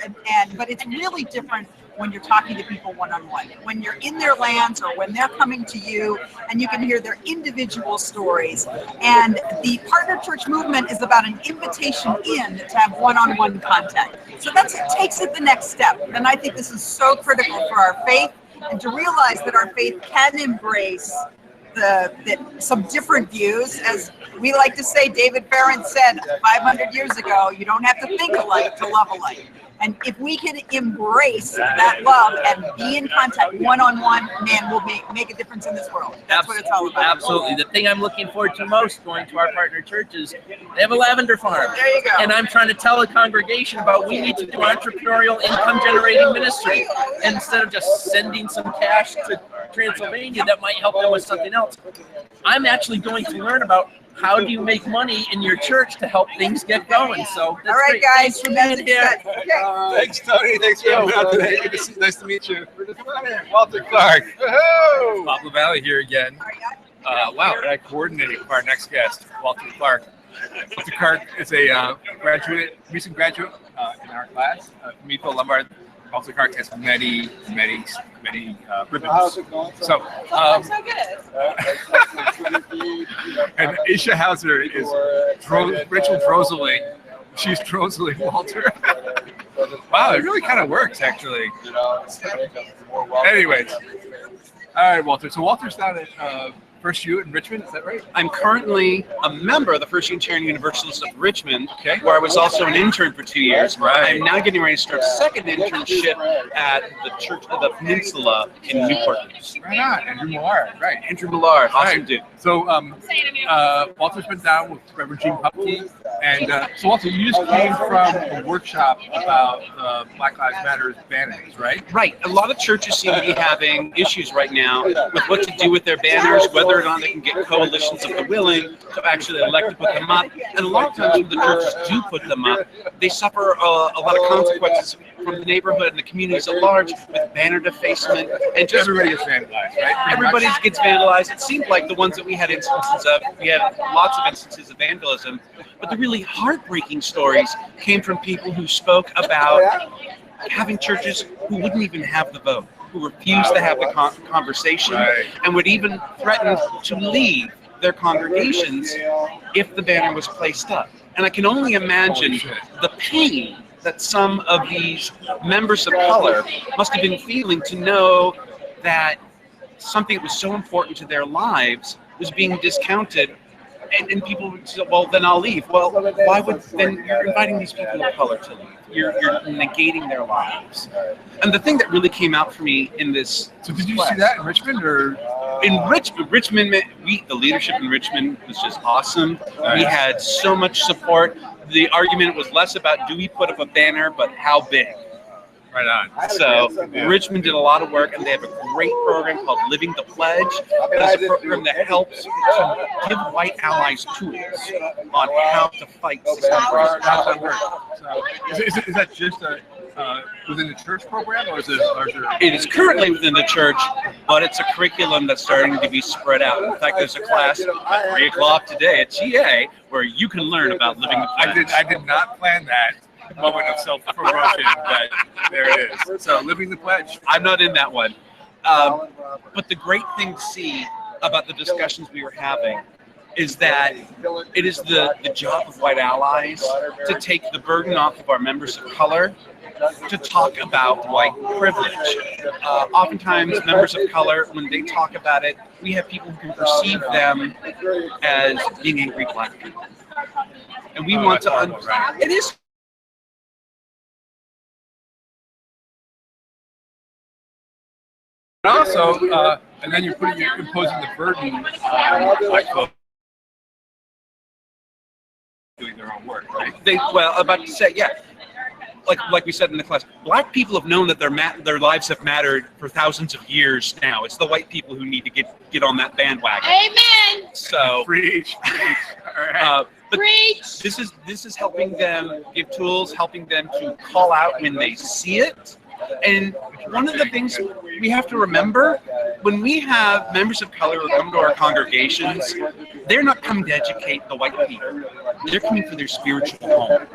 but it's really different when you're talking to people one-on-one, when you're in their lands or when they're coming to you and you can hear their individual stories. And the partner church movement is about an invitation in to have one-on-one contact. So that takes it the next step. And I think this is so critical for our faith, and to realize that our faith can embrace some different views. As we like to say, David Farron said 500 years ago, you don't have to think alike to love alike. And if we can embrace that love and be in contact one-on-one, man, we'll make a difference in this world. That's what it's all about. Absolutely. The thing I'm looking forward to most going to our partner church is they have a lavender farm. There you go. And I'm trying to tell the congregation about we need to do entrepreneurial income-generating ministry. Instead of just sending some cash to Transylvania that might help them with something else. I'm actually going to learn about how do you make money in your church to help things get going. So that's all right, great. guys. Thanks for being here. Thanks, Tony. Thanks for coming out today. Nice to meet you. Walter Clark. Woohoo! Bob LaVallee here again. Wow, and I coordinated with our next guest, Walter Clark. Walter Clark is a recent graduate in our class from Meadville Lombard. Walter Clark has many ribbons. So and Aisha Hauser is Rachel Droseling. She's Droseling Walter. Wow, it really kind of works, actually. Anyways, all right, Walter. So Walter's down at First U in Richmond, is that right? I'm currently a member of the First Unitarian Universalist of Richmond, where I was also an intern for 2 years. Right. I'm now getting ready to start a second internship at the Church of the Peninsula in Newport. Right on, Andrew Millard. Right. Andrew Millard, awesome Right. dude. So Walter's been down with Reverend Gene Pupke. And so Walter, you just came from a workshop about Black Lives Matter banners, right? Right. A lot of churches seem to be having issues right now with what to do with their banners, whether or not they can get coalitions of the willing to actually elect to put them up. And a lot of times when the churches do put them up, they suffer a lot of consequences from the neighborhood and the communities at large with banner defacement. And just everybody gets vandalized, right? Everybody gets vandalized. It seemed like the ones that we had instances of, we had lots of instances of vandalism. But the really heartbreaking stories came from people who spoke about having churches who wouldn't even have the vote. who refuse to have the conversation and would even threaten to leave their congregations if the banner was placed up. And I can only imagine the pain that some of these members of color must have been feeling to know that something that was so important to their lives was being discounted. And people would say, well, then I'll leave. Well, why would, then you're inviting these people of color to leave. You're negating their lives. And the thing that really came out for me in this. So did you see that in Richmond or? In Richmond, the leadership in Richmond was just awesome. We had so much support. The argument was less about do we put up a banner, but how big. Right on. So Richmond did a lot of work, and they have a great program called Living the Pledge. That's a program that helps to give white allies tools on how to fight systemic racism. Is that just within the church program, or is it larger? It is currently within the church, but it's a curriculum that's starting to be spread out. In fact, there's a class at 3 o'clock today at GA where you can learn about living the pledge. I did not plan that moment of self-promotion, but there it is. So living the pledge. I'm not in that one. But the great thing to see about the discussions we were having is that it is the job of white allies to take the burden off of our members of color to talk about white privilege. Oftentimes, members of color, when they talk about it, we have people who can perceive them as being angry black people. And we want to understand. It is. And also, and then you're imposing the burden on black folks doing their own work, right? About to say, yeah. Like we said in the class, black people have known that their lives have mattered for thousands of years now. It's the white people who need to get on that bandwagon. Amen. So preach. All right. But preach. This is helping them give tools, helping them to call out when they see it. And one of the things we have to remember, when we have members of color who come to our congregations, they're not coming to educate the white people. They're coming for their spiritual home.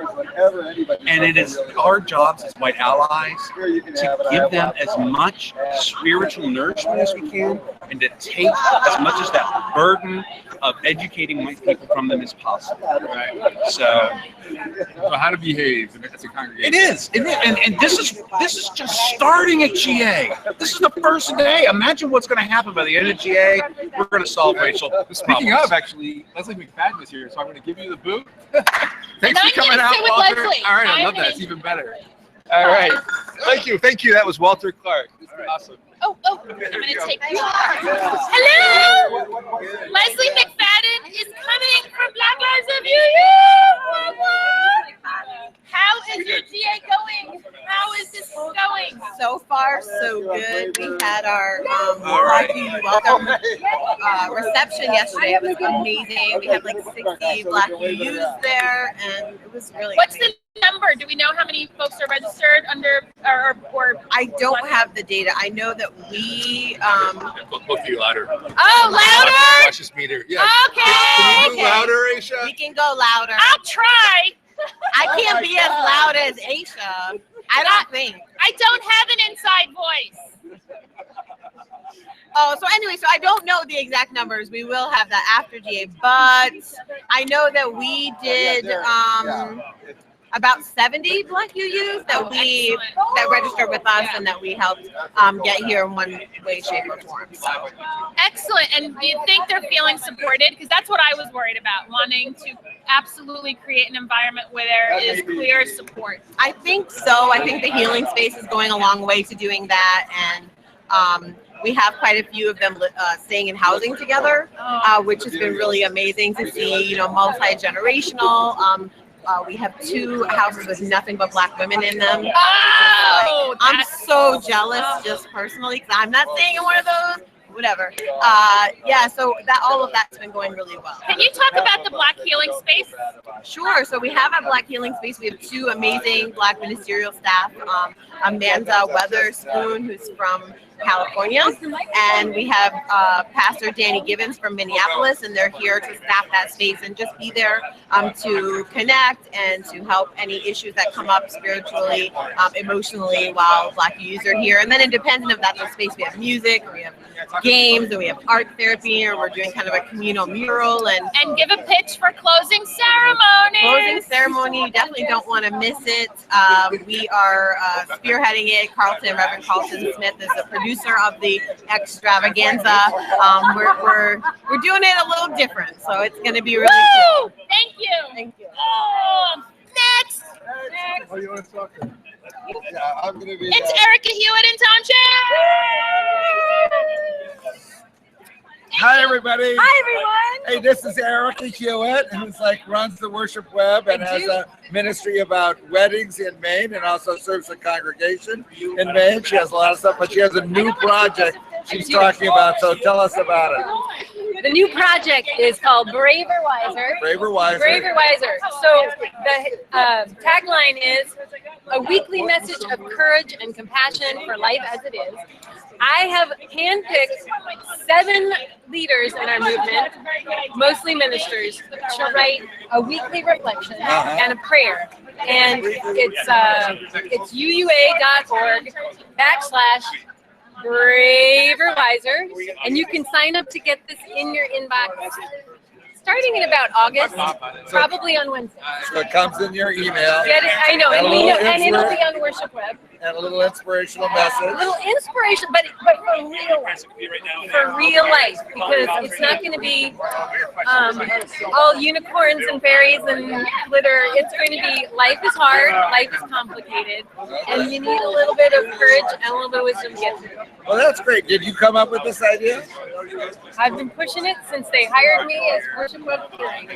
And it is our jobs as white allies to give them as much spiritual nourishment as we can and to take as much as that burden of educating white people from them as possible. Right. So how to behave as a congregation. It is. And this is just starting at GA. This is the first day. Imagine what's going to happen by the end of GA. We're going to solve racial Speaking problems. of, actually, Leslie McFadden is here, so I'm going to give you the boot. And Thanks for coming out, Walter. Leslie. All right, I love that. It's even better. All right. Thank you. That was Walter Clark. Awesome. Oh, I'm going to take you. Hello! Leslie McFadden is coming from Black Lives of VUU. How is your GA going? How is this going? So far, so good. We had our welcome reception yesterday. It was amazing. We had like 60 Black VUUs there, and it was really What's amazing. the number? Do we know how many folks are registered under or I don't have the data. I know that we Both you louder. Oh, louder? Watch this meter. Yeah. Okay. Can you move louder, Aisha? We can go louder. I'll try. I can't be as loud as Aisha. I don't think. I don't have an inside voice. Oh, so anyway, so I don't know the exact numbers. We will have that after GA, but I know that we did about 70 Black VUUs that registered with us and that we helped get here in one way, shape, or form. So. Excellent. And do you think they're feeling supported? Because that's what I was worried about, wanting to absolutely create an environment where there is clear support. I think so. I think the healing space is going a long way to doing that, and we have quite a few of them staying in housing together, which has been really amazing to see. Multi-generational. We have 2 houses with nothing but Black women in them. Oh, I'm so jealous, just personally, because I'm not staying in one of those. Whatever. So all of that's been going really well. Can you talk about the Black Healing Space? Sure. So we have a Black Healing Space. We have 2 amazing Black ministerial staff. Amanda Weatherspoon, who's from California. And we have Pastor Danny Gibbons from Minneapolis, and they're here to staff that space and just be there to connect and to help any issues that come up spiritually, emotionally while Black VUUs are here. And then independent of that space, we have music, we have games, and we have art therapy, and we're doing kind of a communal mural. And give a pitch for closing ceremony. Closing ceremony, you definitely don't want to miss it. We are spearheading it. Reverend Carlton Smith is the producer of the extravaganza. We're doing it a little different, so it's going to be really cool. Thank you. Thank you. Oh, next. Oh, you want to talk to me? Yeah, I'm going to be. It's Erica Hewitt in Township. Hi, everybody. Hi, everyone. Hey, this is Erica Hewitt, who's runs the Worship Web and has a ministry about weddings in Maine and also serves a congregation in Maine. She has a lot of stuff, but she has a new project she's talking about, so tell us about it. The new project is called Braver Wiser. Braver Wiser. Braver Wiser. So the tagline is a weekly message of courage and compassion for life as it is. I have handpicked 7 leaders in our movement, mostly ministers, to write a weekly reflection and a prayer. And it's UUA.org/BraverWiser, and you can sign up to get this in your inbox starting in about August, probably on Wednesday. So it comes in your email. Get it, I know, and it'll be on Worship Web. And a little inspirational message. A little inspiration, but for real life. For real life, because it's not going to be all unicorns and fairies and glitter. It's going to be life is hard, life is complicated, and you need a little bit of courage and a little bit of wisdom to get through. Well, that's great. Did you come up with this idea? I've been pushing it since they hired me as Worship Web.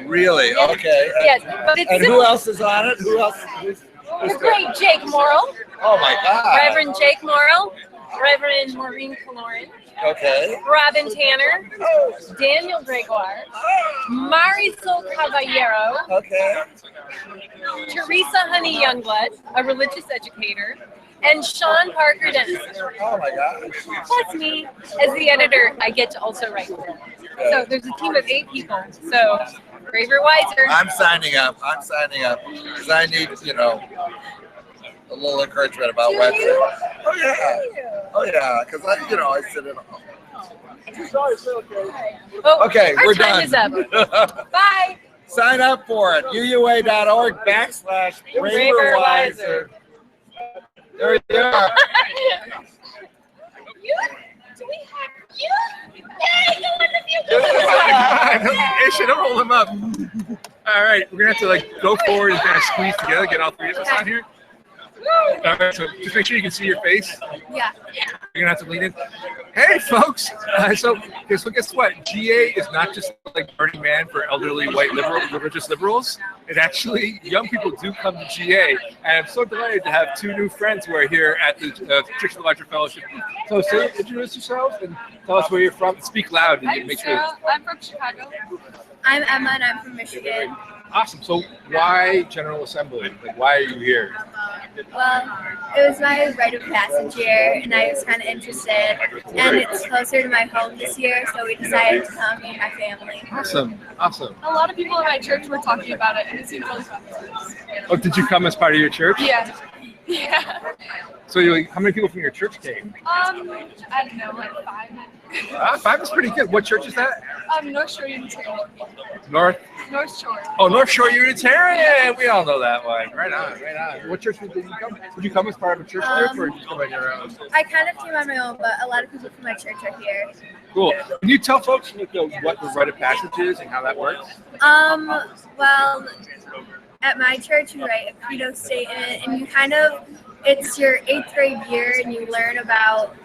Really? Okay. Yes, but it's and who else is on it? Who else? The great Jake Morrill. Oh my God. Reverend Jake Morrill. Reverend Maureen Kaloran. Okay. Robin Tanner. Daniel Gregoire. Marisol Caballero. Okay. Teresa Honey Youngblood, a religious educator. And Sean Parker Dennis. Oh my gosh. Plus me, as the editor, I get to also write for them. So there's a team of 8 people. So Braver Wiser. I'm signing up. Because I need, a little encouragement about Wednesday. Oh yeah. Because I sit in Oh, okay, our we're time done. is up. Bye. Sign up for it. UUA.org/BraverWiser. There you are. Do we have you? Yay, go in the future. Aisha, don't hold him up. All right, we're gonna have to go forward and kind of squeeze together, get all 3 of us on here. All right, so just make sure you can see your face. Yeah. You're gonna have to lean in. Hey, folks. So guess what? GA is not just like Burning Man for elderly white religious liberals. It actually, young people do come to GA, and I'm so delighted to have 2 new friends who are here at the Church of the Larger Fellowship. So, introduce yourselves and tell us where you're from. Speak loud and make sure. I'm from Chicago. I'm Emma, and I'm from Michigan. Awesome. So, why General Assembly? Like, why are you here? Well, it was my rite of passage year, and I was kind of interested, and it's closer to my home this year, so we decided to come with my family. Awesome. A lot of people in my church were talking about it, and it seemed really fun. Oh, did you come as part of your church? Yeah. Yeah. So, how many people from your church came? I don't know, like 5. 5 is pretty good. What church is that? North Shore Unitarian. North Shore. Oh, North Shore Unitarian. We all know that one. Right on. What church did you come? Did you come as part of a church group, or did you come on your own? I kind of came on my own, but a lot of people from my church are here. Cool. Can you tell folks what the rite of passage is and how that works? Well, at my church, we write a credo statement, and it's your 8th grade year, and you learn about,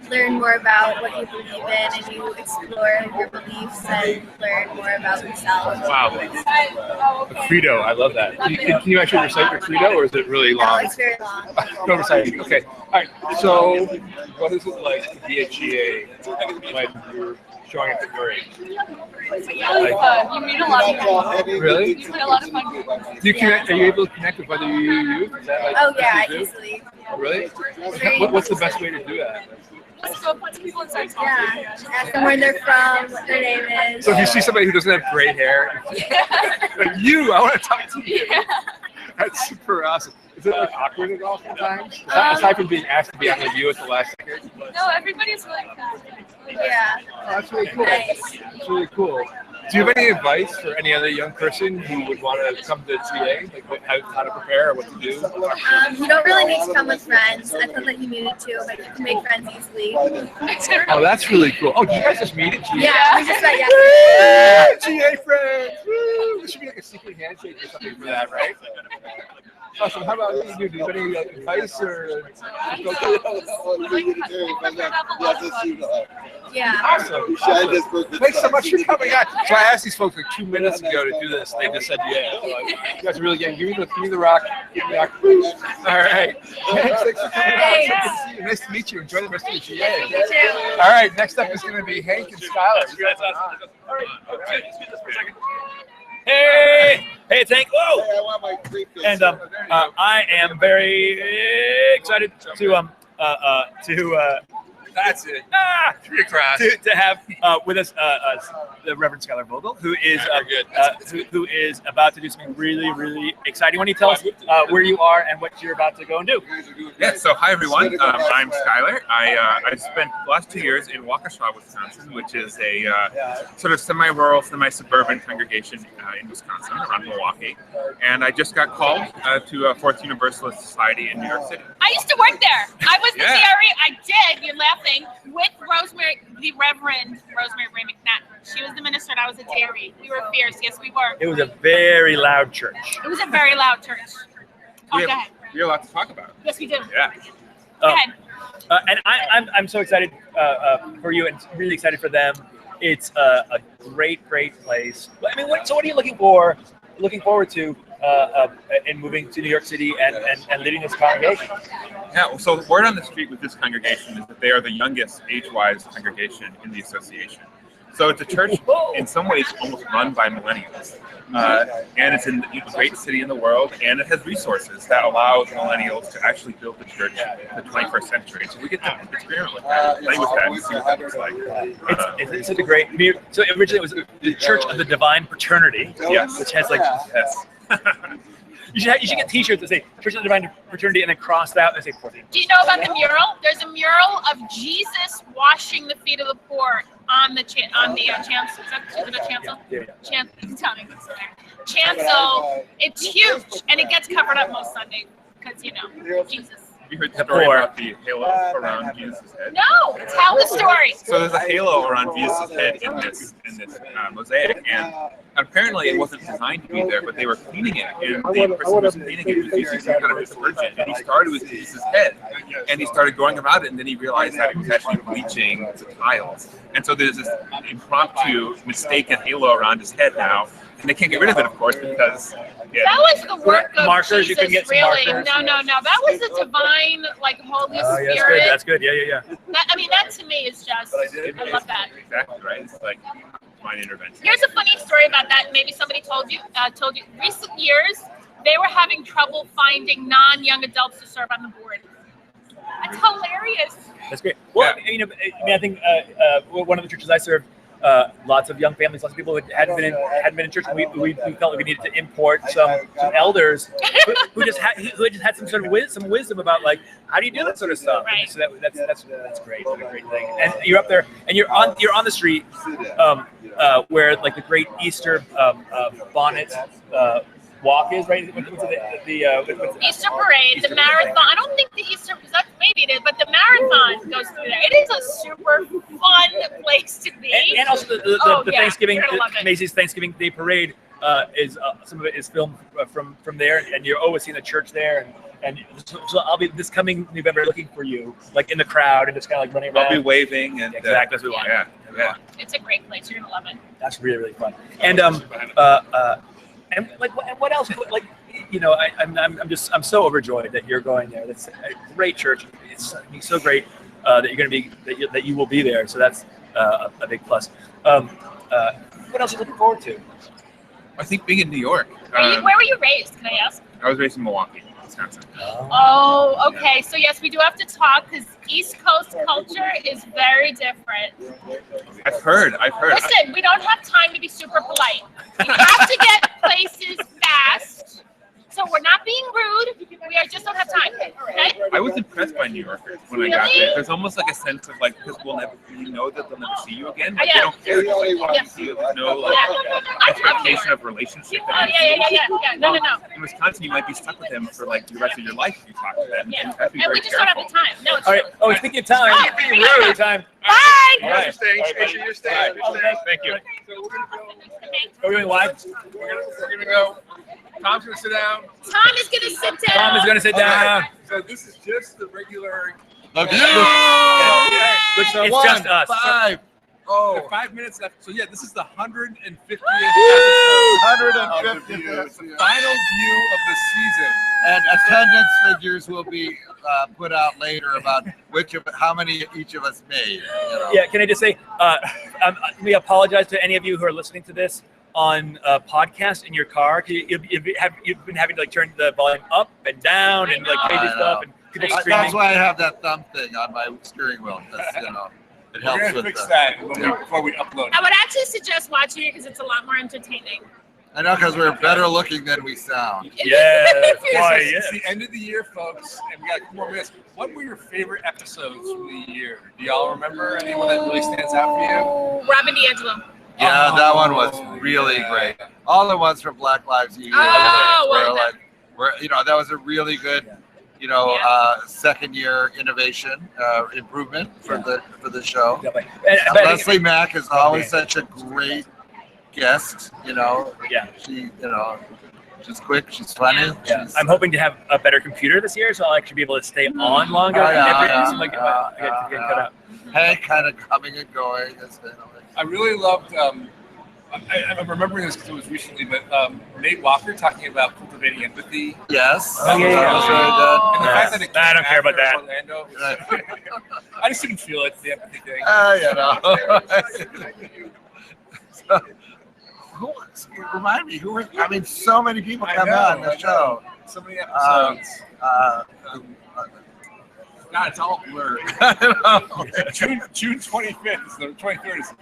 learn more about what you believe in, and you explore your beliefs and learn more about yourself. Wow. A credo, I love that. Can you actually recite your credo, or is it really long? No, it's very long. No reciting. Okay. All right. So, what is it like to be a GA when you're showing up at your age? It's really fun. You meet a lot of people. Really? You meet a lot of fun people. Do you connect? Are you able to connect with other UUs? Is that like Oh yeah, what you do? easily. Really? What's the best way to do that? Just go up to people and start talking. Yeah, ask them where they're from, what their name is. So if you see somebody who doesn't have gray hair, like you, I want to talk to you. Yeah. That's super awesome. Is it like awkward at all sometimes? Aside from being asked to be on the View at the last second? No, everybody's really cool. Yeah. Oh, that's really cool. Nice. That's really cool. Do you have any advice for any other young person who would want to come to GA, like how to prepare or what to do? You don't really need to come with friends. I felt like you needed to, but you can make friends easily. Oh, that's really cool. Oh, did you guys just meet at GA? Yeah, we just met yesterday. GA friends! Woo! There should be like a secret handshake or something for that, right? Awesome. How about you? Do you have any advice or? Yeah. Awesome. Thanks so much for coming on. So I asked these folks like 2 minutes ago to do this. They just said yeah. So you guys are really getting. Give me the rock. Give me the rock. All right. Thanks for coming on. Nice to meet you. Enjoy the rest of the GA. You too. All right. Next up is going to be Hank and Skylar. You guys All right. Okay. Let's do this for a second. Hey, it's Hank. Whoa! Hey, I want my And I am very excited to that's it. To have with us the Reverend Skylar Vogel, who is who is about to do something really, really exciting. Why don't you tell us where you are and what you're about to go and do? Yeah. So hi everyone. I'm Skylar. I spent the last 2 years in Waukesha, Wisconsin, which is a sort of semi-rural, semi-suburban congregation in Wisconsin, around Milwaukee. And I just got called to Fourth Universalist Society in New York City. I used to work there. I was the DRE. I did. You're laughing. With Rosemary, the Reverend Rosemary Ray McNatt. She was the minister and I was a DRE. We were fierce. Yes, we were. It was a very loud church. It was a very loud church. Oh, go ahead. We have a lot to talk about. Yes, we do. Yeah. Go ahead. And I'm so excited for you and really excited for them. It's a great place. I mean, what are you looking forward to in moving to New York City and leading this congregation? Yeah, well, so the word on the street with this congregation is that they are the youngest age-wise congregation in the association. So it's a church in some ways almost run by millennials. And it's in a great city in the world, and it has resources that allow millennials to actually build the church in the 21st century. So we get to experiment with that, play with that, and see what that looks like. It's such a great. So originally it was the Church of the Divine Fraternity, yes, which has like yes. You should get T-shirts that say Church of the Divine Fraternity and then crossed out and they say 14. Do you know about the mural? There's a mural of Jesus washing the feet of the poor on the chancel. Is it a chancel? Yeah. Chancel. It's huge, and it gets covered up most Sundays because Jesus. You heard the story about the halo around Jesus' head? No, tell the story. So there's a halo around Jesus' head in this mosaic, and apparently it wasn't designed to be there, but they were cleaning it, and the person who was cleaning it was using some kind of detergent, and he started with Jesus' head, and he started going about it, and then he realized that it was actually bleaching the tiles, and so there's this impromptu mistaken halo around his head now. And they can't get rid of it, of course, because that was the work of markers. Jesus, You can get some really. markers. No. That was the divine, like, Holy Spirit. That's good. Yeah. That to me is just, I love that. Exactly right. It's like divine intervention. Here's a funny story about that. Maybe somebody told you. Recent years, they were having trouble finding non-young adults to serve on the board. That's hilarious. That's great. Well, I think one of the churches I served, lots of young families, lots of people who hadn't been in church. We felt like we needed to import some elders who just had some sort of some wisdom about like how do you do that sort of stuff. Right. So that's great. That's a great thing. And you're up there and you're on the street where like the great Easter bonnet walk is, right? What's Easter parade, the marathon. I don't think the Easter, maybe it is, but the marathon goes through there. It is a super fun place to be. And also the Thanksgiving, Macy's Thanksgiving Day Parade some of it is filmed from there, and you're always seeing the church there. And so I'll be this coming November looking for you, like in the crowd and just kind of like running around. I'll be waving and exactly as we want. Yeah. It's a great place. You're gonna love it. That's really, really fun. And like what else? Like, you know, I'm so overjoyed that you're going there. That's a great church. It's so great that you're gonna be that you will be there. So that's a big plus. What else are you looking forward to? I think being in New York. Where were you raised? Can I ask? I was raised in Milwaukee, Wisconsin. Oh, okay. So yes, we do have to talk because East Coast culture is very different. I've heard. Listen, we don't have time to be super polite. We have to get places fast. So we're not being rude. We just don't have time. Okay? I was impressed by New Yorkers when I got there. There's almost like a sense of like, because you know that they'll never see you again. Like, they don't care. They just want to see you. There's no like expectation of relationship. Yeah. No. In Wisconsin, you might be stuck with them for like the rest of your life if you talk to them. Yeah. And we just don't have the time. No, it's all right. Oh, speaking of time, time. Bye. All right. You're staying. Thank you. Are we going live? We're gonna go. Tom's gonna sit down. Tom is gonna sit down. Tom is gonna sit down. Okay. So this is just the regular. It's just us. 5. Oh, 5 minutes left. So yeah, this is the 150th episode. 150th. The final view of the season. And attendance figures will be put out later about how many each of us made. You know? Yeah, can I just say, we apologize to any of you who are listening to this on a podcast in your car. You've been having to like turn the volume up and down and like crazy stuff. And that's why I have that thumb thing on my steering wheel. You know, it helps We're gonna with fix that before we upload. I would actually suggest watching it because it's a lot more entertaining. I know, because we're better looking than we sound. It's the end of the year, folks, and we got a couple more minutes. What were your favorite episodes from the year? Do y'all remember anyone that really stands out for you? Robin DiAngelo. Yeah, that one was really great. All the ones from Black Lives Matter. That was a really good, second year innovation improvement for the show. Leslie Mack is always such a great guest. She's quick, she's funny. Yeah. I'm hoping to have a better computer this year, so I'll actually be able to stay on longer. Hank kind of coming and going. I really loved. I'm remembering this because it was recently, but Nate Walker talking about cultivating empathy. Yes. That was really good. And the fact that it I don't care about that. Orlando, I just didn't feel it, the empathy thing. Remind me, so many people come on the show. So many episodes. God, it's all blurred. June 25th is the 23rd. Is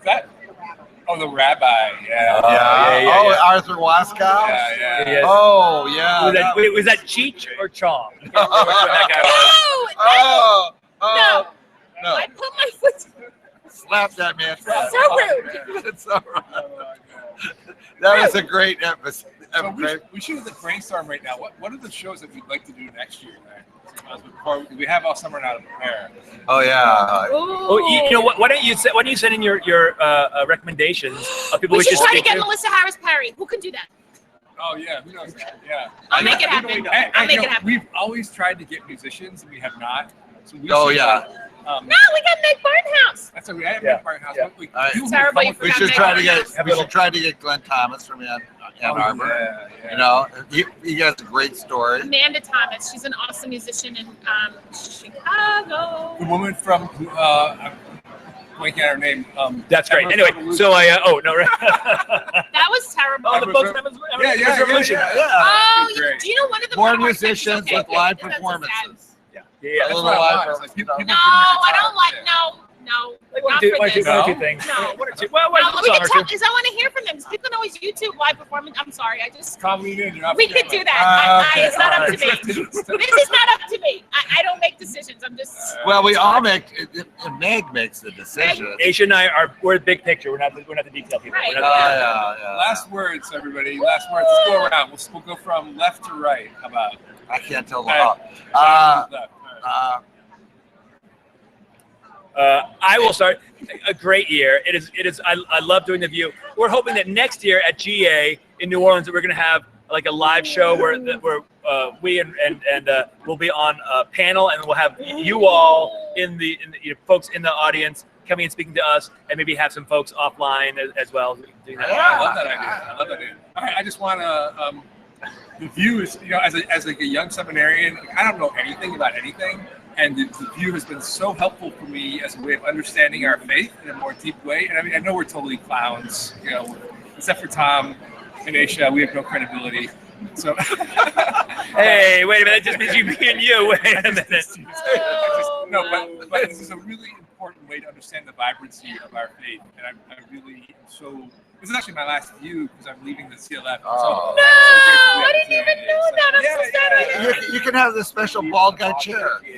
that? Oh, the rabbi. Yeah. Arthur Waskow. Yeah. Oh, yeah. Was that Cheech or Chong? No. I put my foot. Slap that man. So rude. It's all right. That was a great episode. So we should brainstorm right now. What are the shows that we'd like to do next year? Before we have all summer now to prepare. Oh yeah. Why don't you send in your recommendations of people we should try to get to? Melissa Harris Perry. Who can do that? Oh yeah, who knows that? Yeah. I'll make it happen. I'll make it happen. We've always tried to get musicians, and we have not. So we no, we got Meg Barnhouse. That's what we have. Meg Barnhouse. Terrible. We should try to get Glenn Thomas from Ann Arbor. He has a great story. Amanda Thomas. She's an awesome musician in Chicago. The woman from I'm blanking on her name. That's great. Anyway, so that was terrible. Oh, the folks from Revolution. Oh, do you know one of the more musicians with live performances? Yeah. No, I don't like no. One or two things. No. One or two. Well, let me get talk because I want to hear from them. Because people can always YouTube live performance. I'm sorry, I just. We could do that. It's not up to me. This is not up to me. I don't make decisions. I'm just. Well, we all make. Meg makes the decision. Aisha and I we're the big picture. We're not the detail people. Right. Last words, everybody. Last words. Let's go around. We'll go from left to right. How about? I can't tell the I will start. a great year. It is. I love doing the VUU. We're hoping that next year at GA in New Orleans that we're going to have like a live show where we and we'll be on a panel, and we'll have you all in the folks in the audience coming and speaking to us, and maybe have some folks offline as well. Doing that. I love that idea. All right, I just want to. The VUU is, as like a young seminarian, like, I don't know anything about anything, and the VUU has been so helpful for me as a way of understanding our faith in a more deep way. And I mean, I know we're totally clowns, except for Tom and Aisha, we have no credibility. So, hey, wait a minute! That just means you, me, and you. Wait a minute. But this is a really important way to understand the vibrancy of our faith, and I really am so. This is actually my last VUU because I'm leaving the CLF. Oh. No, I didn't even know that. I'm so sad. You can have the special bald guy chair. We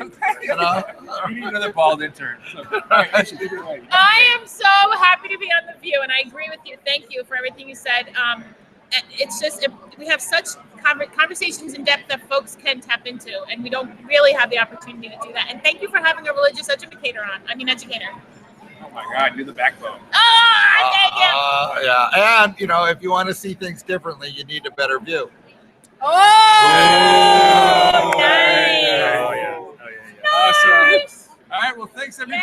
need another bald intern. So, right, I am so happy to be on the VUU, and I agree with you. Thank you for everything you said. It's just we have such conversations in depth that folks can tap into, and we don't really have the opportunity to do that. And thank you for having a religious educator on. Educator. Oh my God, you're the backbone. Oh, thank you. Yeah, and if you want to see things differently, you need a better view. Oh, nice. Awesome. All right, well, thanks everybody.